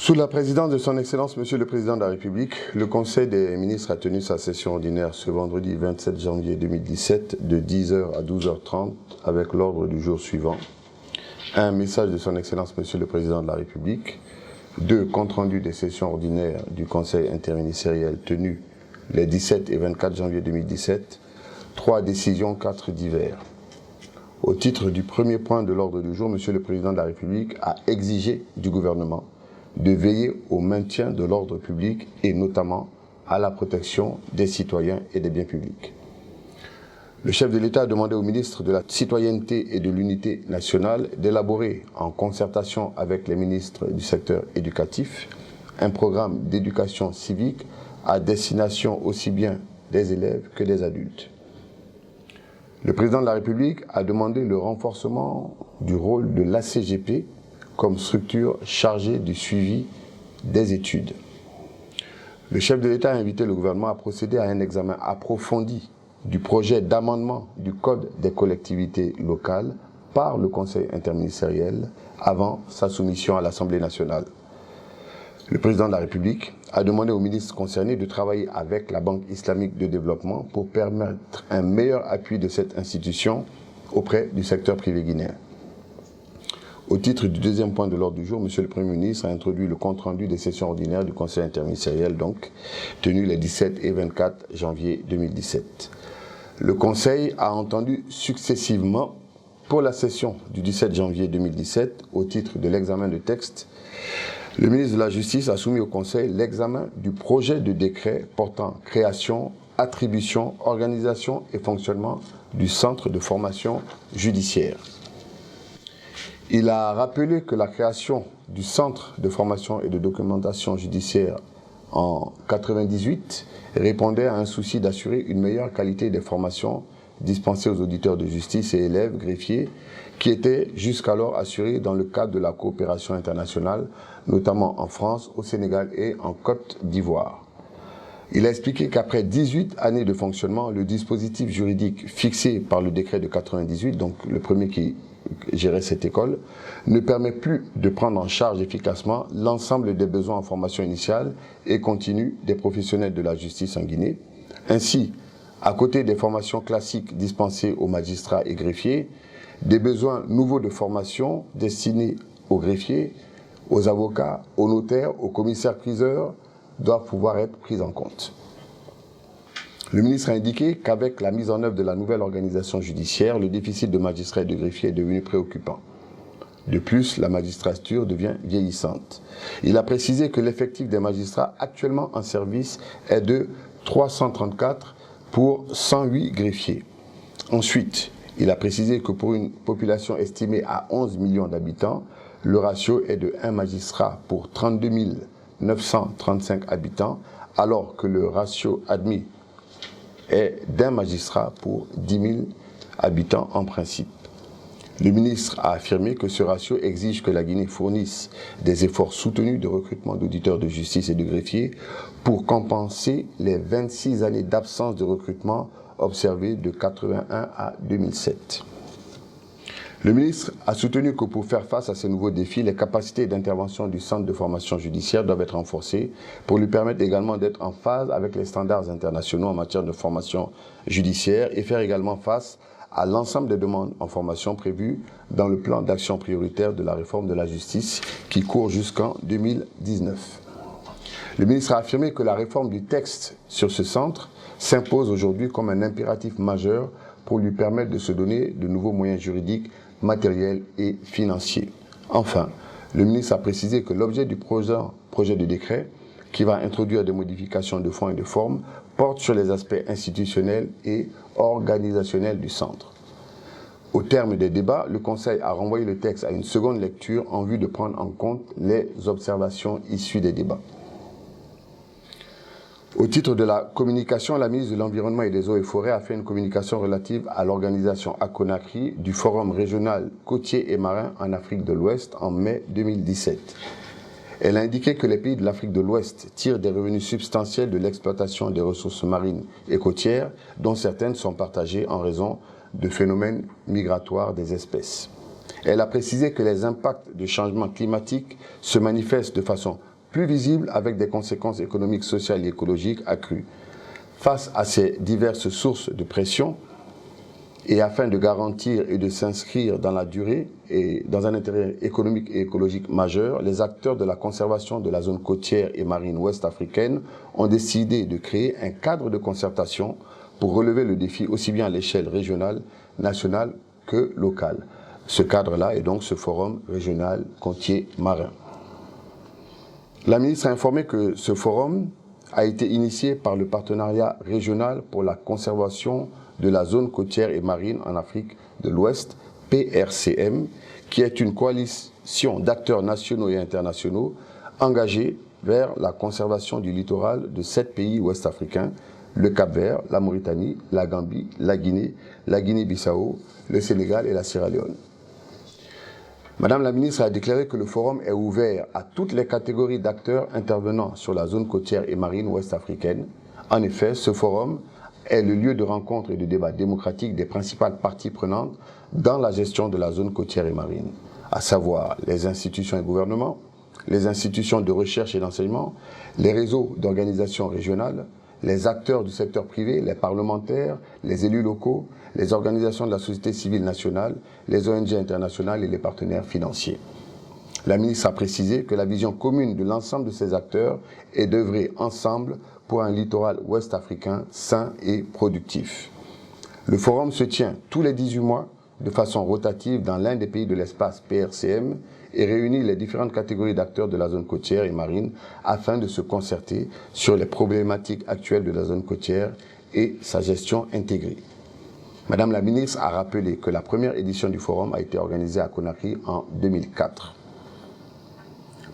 Sous la présidence de son Excellence, Monsieur le Président de la République, le Conseil des ministres a tenu sa session ordinaire ce vendredi 27 janvier 2017 de 10h à 12h30 avec l'ordre du jour suivant. Un message de son Excellence, Monsieur le Président de la République. 2 comptes rendus des sessions ordinaires du Conseil interministériel tenues les 17 et 24 janvier 2017. 3 décisions, 4 divers. Au titre du premier point de l'ordre du jour, Monsieur le Président de la République a exigé du gouvernement de veiller au maintien de l'ordre public et notamment à la protection des citoyens et des biens publics. Le chef de l'État a demandé au ministre de la Citoyenneté et de l'Unité nationale d'élaborer, en concertation avec les ministres du secteur éducatif, un programme d'éducation civique à destination aussi bien des élèves que des adultes. Le président de la République a demandé le renforcement du rôle de l'ACGP comme structure chargée du suivi des études. Le chef de l'État a invité le gouvernement à procéder à un examen approfondi du projet d'amendement du Code des collectivités locales par le Conseil interministériel avant sa soumission à l'Assemblée nationale. Le président de la République a demandé aux ministres concernés de travailler avec la Banque islamique de développement pour permettre un meilleur appui de cette institution auprès du secteur privé guinéen. Au titre du deuxième point de l'ordre du jour, Monsieur le Premier ministre a introduit le compte-rendu des sessions ordinaires du Conseil interministériel, tenues les 17 et 24 janvier 2017. Le Conseil a entendu successivement, pour la session du 17 janvier 2017, au titre de l'examen de texte, le ministre de la Justice a soumis au Conseil l'examen du projet de décret portant création, attribution, organisation et fonctionnement du centre de formation judiciaire. Il a rappelé que la création du centre de formation et de documentation judiciaire en 1998 répondait à un souci d'assurer une meilleure qualité des formations dispensées aux auditeurs de justice et élèves greffiers qui étaient jusqu'alors assurées dans le cadre de la coopération internationale, notamment en France, au Sénégal et en Côte d'Ivoire. Il a expliqué qu'après 18 années de fonctionnement, le dispositif juridique fixé par le décret de 1998, donc le premier qui gérait cette école, ne permet plus de prendre en charge efficacement l'ensemble des besoins en formation initiale et continue des professionnels de la justice en Guinée. Ainsi, à côté des formations classiques dispensées aux magistrats et greffiers, des besoins nouveaux de formation destinés aux greffiers, aux avocats, aux notaires, aux commissaires-priseurs doivent pouvoir être pris en compte. Le ministre a indiqué qu'avec la mise en œuvre de la nouvelle organisation judiciaire, le déficit de magistrats et de greffiers est devenu préoccupant. De plus, la magistrature devient vieillissante. Il a précisé que l'effectif des magistrats actuellement en service est de 334 pour 108 greffiers. Ensuite, il a précisé que pour une population estimée à 11 millions d'habitants, le ratio est de 1 magistrat pour 32 935 habitants, alors que le ratio admis est d'1 magistrat pour 10 000 habitants en principe. Le ministre a affirmé que ce ratio exige que la Guinée fournisse des efforts soutenus de recrutement d'auditeurs de justice et de greffiers pour compenser les 26 années d'absence de recrutement observées de 1981 à 2007. Le ministre a soutenu que pour faire face à ces nouveaux défis, les capacités d'intervention du centre de formation judiciaire doivent être renforcées pour lui permettre également d'être en phase avec les standards internationaux en matière de formation judiciaire et faire également face à l'ensemble des demandes en formation prévues dans le plan d'action prioritaire de la réforme de la justice qui court jusqu'en 2019. Le ministre a affirmé que la réforme du texte sur ce centre s'impose aujourd'hui comme un impératif majeur pour lui permettre de se donner de nouveaux moyens juridiques, matériels et financiers. Enfin, le ministre a précisé que l'objet du projet de décret, qui va introduire des modifications de fond et de forme, porte sur les aspects institutionnels et organisationnels du centre. Au terme des débats, le Conseil a renvoyé le texte à une seconde lecture en vue de prendre en compte les observations issues des débats. Au titre de la communication, la ministre de l'Environnement et des Eaux et Forêts a fait une communication relative à l'organisation à Conakry du Forum régional côtier et marin en Afrique de l'Ouest en mai 2017. Elle a indiqué que les pays de l'Afrique de l'Ouest tirent des revenus substantiels de l'exploitation des ressources marines et côtières, dont certaines sont partagées en raison de phénomènes migratoires des espèces. Elle a précisé que les impacts du changement climatique se manifestent de façon plus visible avec des conséquences économiques, sociales et écologiques accrues. Face à ces diverses sources de pression, et afin de garantir et de s'inscrire dans la durée et dans un intérêt économique et écologique majeur, les acteurs de la conservation de la zone côtière et marine ouest africaine ont décidé de créer un cadre de concertation pour relever le défi aussi bien à l'échelle régionale, nationale que locale. Ce cadre-là est donc ce forum régional côtier marin. La ministre a informé que ce forum a été initié par le partenariat régional pour la conservation de la zone côtière et marine en Afrique de l'Ouest, PRCM, qui est une coalition d'acteurs nationaux et internationaux engagés vers la conservation du littoral de 7 pays ouest-africains, le Cap-Vert, la Mauritanie, la Gambie, la Guinée-Bissau, le Sénégal et la Sierra Leone. Madame la ministre a déclaré que le forum est ouvert à toutes les catégories d'acteurs intervenant sur la zone côtière et marine ouest-africaine. En effet, ce forum est le lieu de rencontre et de débat démocratique des principales parties prenantes dans la gestion de la zone côtière et marine, à savoir les institutions et gouvernements, les institutions de recherche et d'enseignement, les réseaux d'organisations régionales, les acteurs du secteur privé, les parlementaires, les élus locaux, les organisations de la société civile nationale, les ONG internationales et les partenaires financiers. La ministre a précisé que la vision commune de l'ensemble de ces acteurs est d'œuvrer ensemble pour un littoral ouest africain sain et productif. Le forum se tient tous les 18 mois de façon rotative dans l'un des pays de l'espace PRCM et réunit les différentes catégories d'acteurs de la zone côtière et marine afin de se concerter sur les problématiques actuelles de la zone côtière et sa gestion intégrée. Madame la ministre a rappelé que la première édition du forum a été organisée à Conakry en 2004.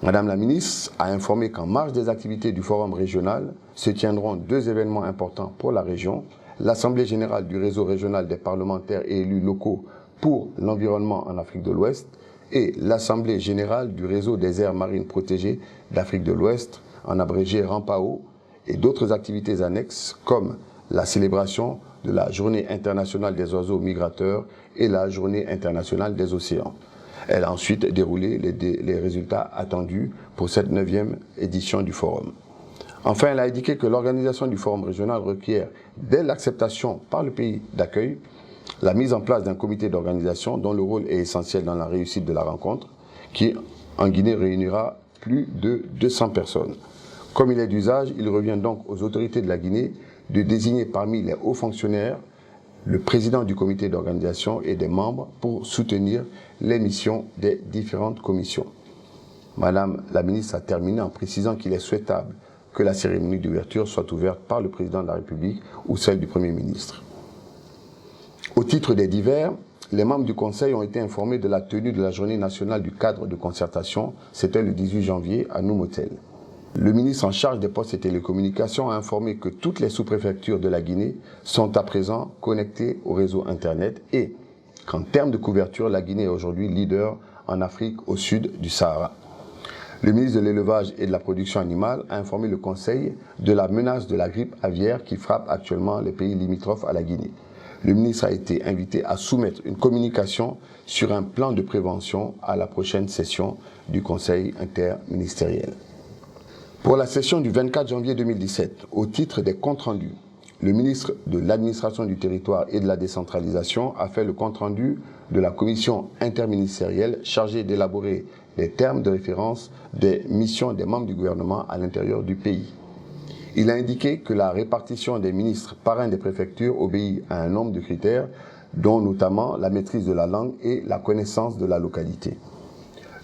Madame la ministre a informé qu'en marge des activités du forum régional se tiendront 2 événements importants pour la région, l'Assemblée générale du réseau régional des parlementaires et élus locaux pour l'environnement en Afrique de l'Ouest et l'Assemblée générale du réseau des aires marines protégées d'Afrique de l'Ouest, en abrégé RAMPAO, et d'autres activités annexes comme la célébration de la Journée internationale des oiseaux migrateurs et la Journée internationale des océans. Elle a ensuite déroulé les résultats attendus pour cette 9e édition du forum. Enfin, elle a indiqué que l'organisation du forum régional requiert, dès l'acceptation par le pays d'accueil, la mise en place d'un comité d'organisation dont le rôle est essentiel dans la réussite de la rencontre, qui en Guinée réunira plus de 200 personnes. Comme il est d'usage, il revient donc aux autorités de la Guinée de désigner parmi les hauts fonctionnaires le président du comité d'organisation et des membres pour soutenir les missions des différentes commissions. Madame la ministre a terminé en précisant qu'il est souhaitable que la cérémonie d'ouverture soit ouverte par le président de la République ou celle du Premier ministre. Au titre des divers, les membres du Conseil ont été informés de la tenue de la Journée nationale du cadre de concertation. C'était le 18 janvier à Noumotel. Le ministre en charge des postes et télécommunications a informé que toutes les sous-préfectures de la Guinée sont à présent connectées au réseau Internet et qu'en termes de couverture, la Guinée est aujourd'hui leader en Afrique au sud du Sahara. Le ministre de l'Élevage et de la Production animale a informé le Conseil de la menace de la grippe aviaire qui frappe actuellement les pays limitrophes à la Guinée. Le ministre a été invité à soumettre une communication sur un plan de prévention à la prochaine session du Conseil interministériel. Pour la session du 24 janvier 2017, au titre des comptes rendus, le ministre de l'Administration du Territoire et de la Décentralisation a fait le compte rendu de la commission interministérielle chargée d'élaborer les termes de référence des missions des membres du gouvernement à l'intérieur du pays. Il a indiqué que la répartition des ministres parrains des préfectures obéit à un nombre de critères, dont notamment la maîtrise de la langue et la connaissance de la localité.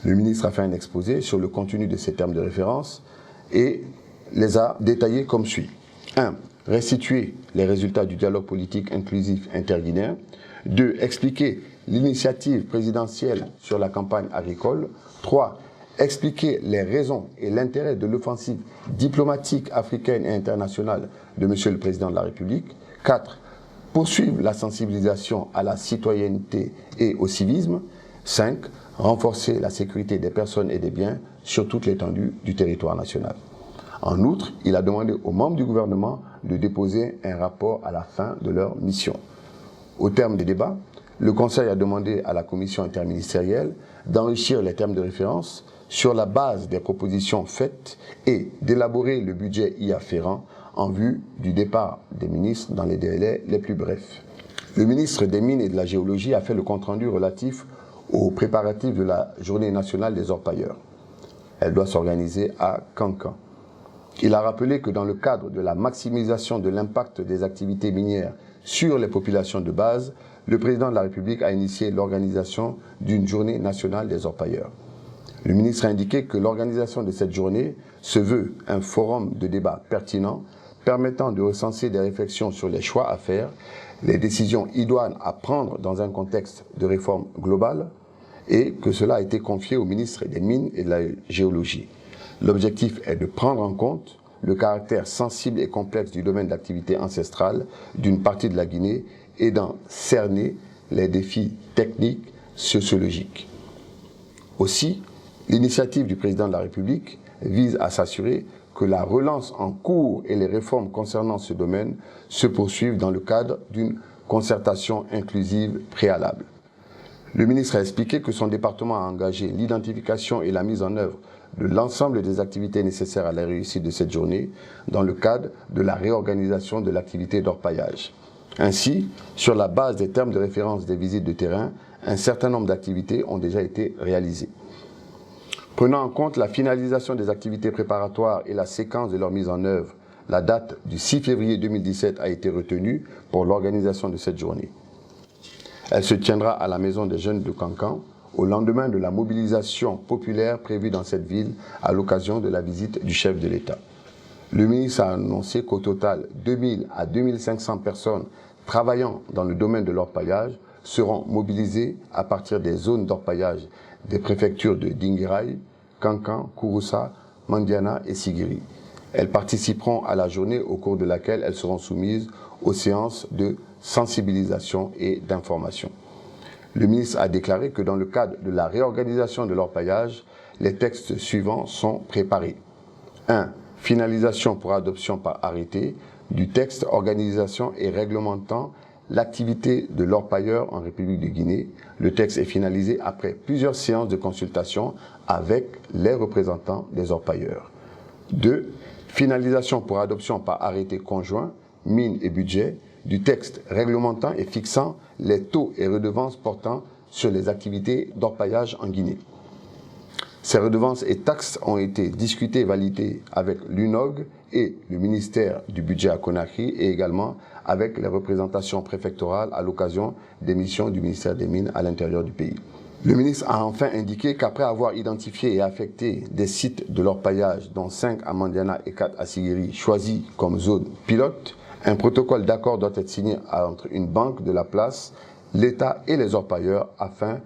Le ministre a fait un exposé sur le contenu de ces termes de référence et les a détaillés comme suit. 1. Restituer les résultats du dialogue politique inclusif interguinéen. 2. Expliquer l'initiative présidentielle sur la campagne agricole. 3. Expliquer les raisons et l'intérêt de l'offensive diplomatique africaine et internationale de M. le Président de la République. 4. Poursuivre la sensibilisation à la citoyenneté et au civisme. 5. Renforcer la sécurité des personnes et des biens sur toute l'étendue du territoire national. En outre, il a demandé aux membres du gouvernement de déposer un rapport à la fin de leur mission. Au terme des débats, Le Conseil a demandé à la commission interministérielle d'enrichir les termes de référence sur la base des propositions faites et d'élaborer le budget y afférent en vue du départ des ministres dans les délais les plus brefs. Le ministre des Mines et de la Géologie a fait le compte-rendu relatif aux préparatifs de la Journée nationale des orpailleurs. Elle doit s'organiser à Cancan. Il a rappelé que dans le cadre de la maximisation de l'impact des activités minières sur les populations de base, le président de la République a initié l'organisation d'une Journée nationale des orpailleurs. Le ministre a indiqué que l'organisation de cette journée se veut un forum de débat pertinent permettant de recenser des réflexions sur les choix à faire, les décisions idoines à prendre dans un contexte de réforme globale et que cela a été confié au ministre des Mines et de la Géologie. L'objectif est de prendre en compte le caractère sensible et complexe du domaine d'activité ancestrale d'une partie de la Guinée et d'en cerner les défis techniques, sociologiques. Aussi, l'initiative du président de la République vise à s'assurer que la relance en cours et les réformes concernant ce domaine se poursuivent dans le cadre d'une concertation inclusive préalable. Le ministre a expliqué que son département a engagé l'identification et la mise en œuvre de l'ensemble des activités nécessaires à la réussite de cette journée dans le cadre de la réorganisation de l'activité d'orpaillage. Ainsi, sur la base des termes de référence des visites de terrain, un certain nombre d'activités ont déjà été réalisées. Prenant en compte la finalisation des activités préparatoires et la séquence de leur mise en œuvre, la date du 6 février 2017 a été retenue pour l'organisation de cette journée. Elle se tiendra à la Maison des Jeunes de Cancan, au lendemain de la mobilisation populaire prévue dans cette ville à l'occasion de la visite du chef de l'État. Le ministre a annoncé qu'au total, 2000 à 2500 personnes travaillant dans le domaine de l'orpaillage seront mobilisées à partir des zones d'orpaillage des préfectures de Dinguiraye, Cancan, Kouroussa, Mandiana et Sigiri. Elles participeront à la journée au cours de laquelle elles seront soumises aux séances de sensibilisation et d'information. Le ministre a déclaré que dans le cadre de la réorganisation de l'orpaillage, les textes suivants sont préparés. 1. Finalisation pour adoption par arrêté du texte organisation et réglementant l'activité de l'orpailleur en République de Guinée. Le texte est finalisé après plusieurs séances de consultation avec les représentants des orpailleurs. 2. Finalisation pour adoption par arrêté conjoint, mines et budget, du texte réglementant et fixant les taux et redevances portant sur les activités d'orpaillage en Guinée. Ces redevances et taxes ont été discutées et validées avec l'UNOG et le ministère du Budget à Conakry et également avec les représentations préfectorales à l'occasion des missions du ministère des Mines à l'intérieur du pays. Le ministre a enfin indiqué qu'après avoir identifié et affecté des sites de l'orpaillage, dont 5 à Mandiana et 4 à Sigiri, choisis comme zone pilote, un protocole d'accord doit être signé entre une banque de la place, l'État et les orpailleurs afin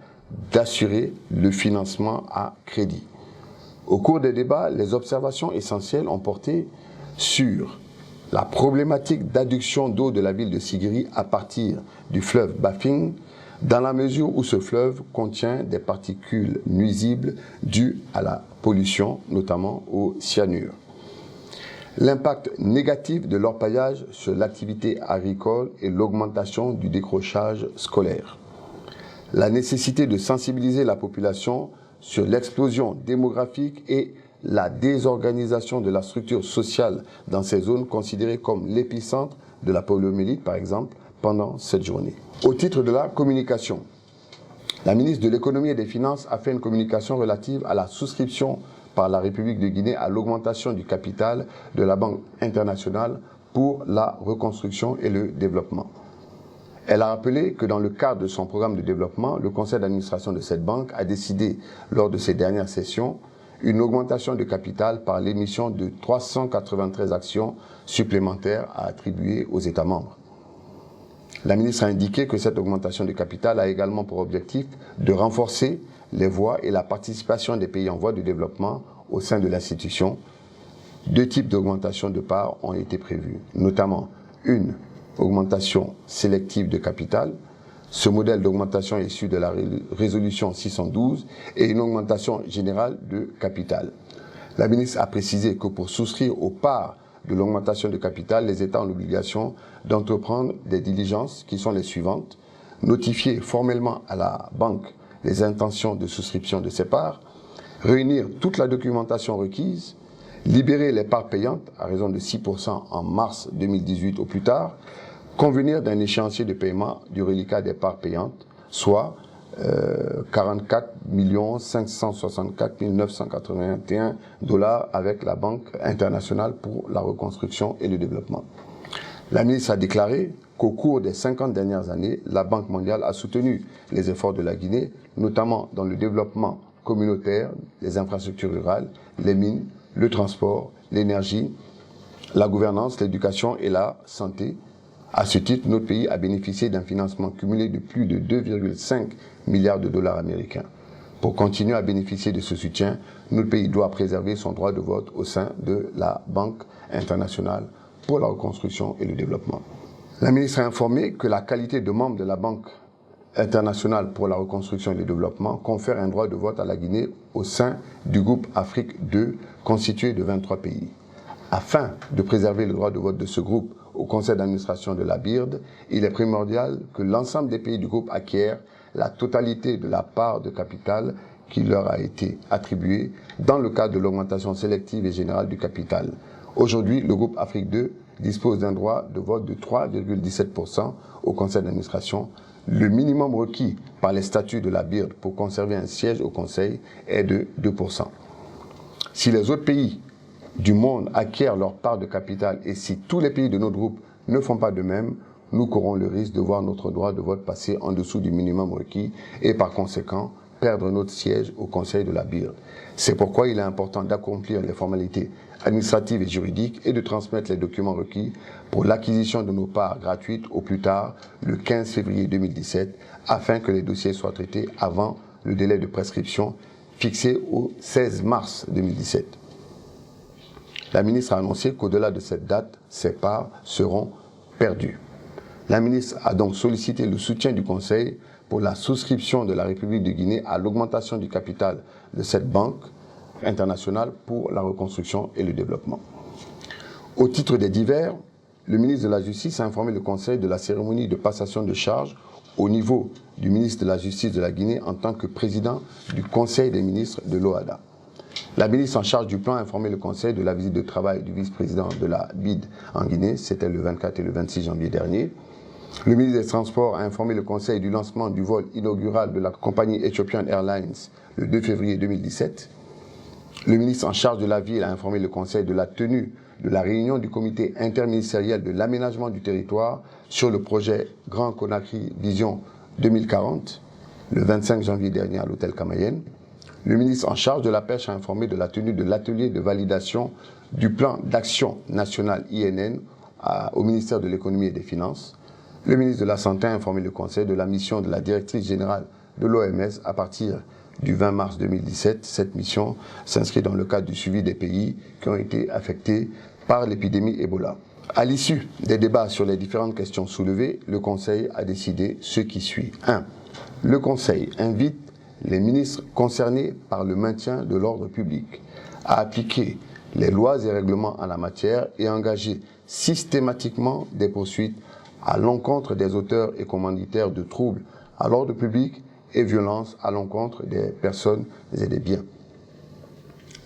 d'assurer le financement à crédit. Au cours des débats, les observations essentielles ont porté sur la problématique d'adduction d'eau de la ville de Sigiri à partir du fleuve Bafing, dans la mesure où ce fleuve contient des particules nuisibles dues à la pollution, notamment au cyanure. L'impact négatif de l'orpaillage sur l'activité agricole et l'augmentation du décrochage scolaire. La nécessité de sensibiliser la population sur l'explosion démographique et la désorganisation de la structure sociale dans ces zones considérées comme l'épicentre de la poliomyélite, par exemple, pendant cette journée. Au titre de la communication, la ministre de l'Économie et des Finances a fait une communication relative à la souscription par la République de Guinée à l'augmentation du capital de la Banque internationale pour la reconstruction et le développement. Elle a rappelé que dans le cadre de son programme de développement, le conseil d'administration de cette banque a décidé, lors de ses dernières sessions, une augmentation de capital par l'émission de 393 actions supplémentaires à attribuer aux États membres. La ministre a indiqué que cette augmentation de capital a également pour objectif de renforcer les voix et la participation des pays en voie de développement au sein de l'institution. 2 types d'augmentation de parts ont été prévus, notamment une augmentation sélective de capital. Ce modèle d'augmentation est issu de la résolution 612 et une augmentation générale de capital. La ministre a précisé que pour souscrire aux parts de l'augmentation de capital, les États ont l'obligation d'entreprendre des diligences qui sont les suivantes. notifier formellement à la banque les intentions de souscription de ses parts, réunir toute la documentation requise, libérer les parts payantes à raison de 6% en mars 2018 au plus tard, convenir d'un échéancier de paiement du reliquat des parts payantes, soit 44 564 981 $ avec la Banque internationale pour la reconstruction et le développement. La ministre a déclaré qu'au cours des 50 dernières années, la Banque mondiale a soutenu les efforts de la Guinée, notamment dans le développement communautaire, les infrastructures rurales, les mines, le transport, l'énergie, la gouvernance, l'éducation et la santé. À ce titre, notre pays a bénéficié d'un financement cumulé de plus de 2,5 milliards de dollars américains. Pour continuer à bénéficier de ce soutien, notre pays doit préserver son droit de vote au sein de la Banque internationale pour la reconstruction et le développement. La ministre a informé que la qualité de membre de la Banque internationale pour la reconstruction et le développement confère un droit de vote à la Guinée au sein du groupe Afrique 2, constitué de 23 pays. Afin de préserver le droit de vote de ce groupe au conseil d'administration de la BIRD, il est primordial que l'ensemble des pays du groupe acquièrent la totalité de la part de capital qui leur a été attribuée dans le cadre de l'augmentation sélective et générale du capital. Aujourd'hui, le groupe Afrique 2 dispose d'un droit de vote de 3,17% au conseil d'administration. Le minimum requis par les statuts de la BIRD pour conserver un siège au conseil est de 2%. Si les autres pays du monde acquièrent leur part de capital et si tous les pays de notre groupe ne font pas de même, nous courons le risque de voir notre droit de vote passer en dessous du minimum requis et par conséquent perdre notre siège au conseil de la BIRD. C'est pourquoi il est important d'accomplir les formalités administratives et juridiques et de transmettre les documents requis pour l'acquisition de nos parts gratuites au plus tard le 15 février 2017 afin que les dossiers soient traités avant le délai de prescription fixé au 16 mars 2017. La ministre a annoncé qu'au-delà de cette date, ces parts seront perdues. La ministre a donc sollicité le soutien du Conseil pour la souscription de la République de Guinée à l'augmentation du capital de cette banque internationale pour la reconstruction et le développement. Au titre des divers, le ministre de la Justice a informé le Conseil de la cérémonie de passation de charges au niveau du ministre de la Justice de la Guinée en tant que président du Conseil des ministres de l'OHADA. La ministre en charge du plan a informé le Conseil de la visite de travail du vice-président de la BID en Guinée, c'était le 24 et le 26 janvier dernier. Le ministre des Transports a informé le Conseil du lancement du vol inaugural de la compagnie Ethiopian Airlines le 2 février 2017. Le ministre en charge de la Ville a informé le Conseil de la tenue de la réunion du comité interministériel de l'aménagement du territoire sur le projet Grand Conakry Vision 2040, le 25 janvier dernier à l'hôtel Camayen. Le ministre en charge de la Pêche a informé de la tenue de l'atelier de validation du plan d'action national INN au ministère de l'Économie et des Finances. Le ministre de la Santé a informé le Conseil de la mission de la directrice générale de l'OMS à partir du 20 mars 2017. Cette mission s'inscrit dans le cadre du suivi des pays qui ont été affectés par l'épidémie Ebola. À l'issue des débats sur les différentes questions soulevées, le Conseil a décidé ce qui suit. 1. Le Conseil invite les ministres concernés par le maintien de l'ordre public à appliquer les lois et règlements en la matière et à engager systématiquement des poursuites à l'encontre des auteurs et commanditaires de troubles à l'ordre public et violences à l'encontre des personnes et des biens.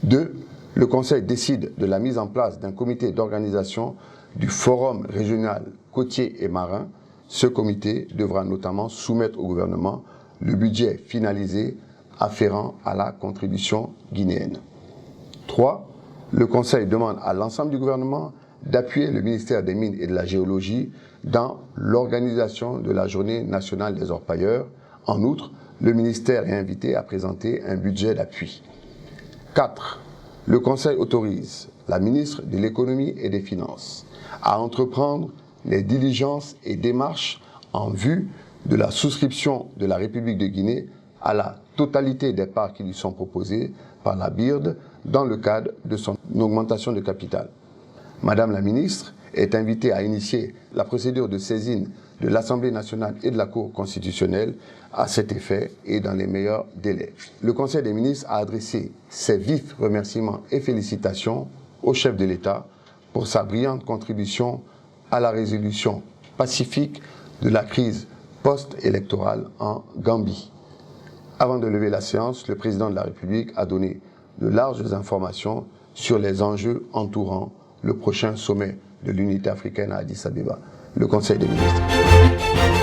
2. Le Conseil décide de la mise en place d'un comité d'organisation du Forum régional côtier et marin. Ce comité devra notamment soumettre au gouvernement le budget finalisé afférent à la contribution guinéenne. 3. Le Conseil demande à l'ensemble du gouvernement d'appuyer le ministère des Mines et de la Géologie dans l'organisation de la Journée nationale des orpailleurs. En outre, le ministère est invité à présenter un budget d'appui. 4. Le Conseil autorise la ministre de l'Économie et des Finances à entreprendre les diligences et démarches en vue de la souscription de la République de Guinée à la totalité des parts qui lui sont proposées par la BIRD dans le cadre de son augmentation de capital. Madame la ministre est invitée à initier la procédure de saisine de l'Assemblée nationale et de la Cour constitutionnelle à cet effet et dans les meilleurs délais. Le Conseil des ministres a adressé ses vifs remerciements et félicitations au chef de l'État pour sa brillante contribution à la résolution pacifique de la crise post-électorale en Gambie. Avant de lever la séance, le président de la République a donné de larges informations sur les enjeux entourant le prochain sommet de l'unité africaine à Addis Abeba, le Conseil des ministres.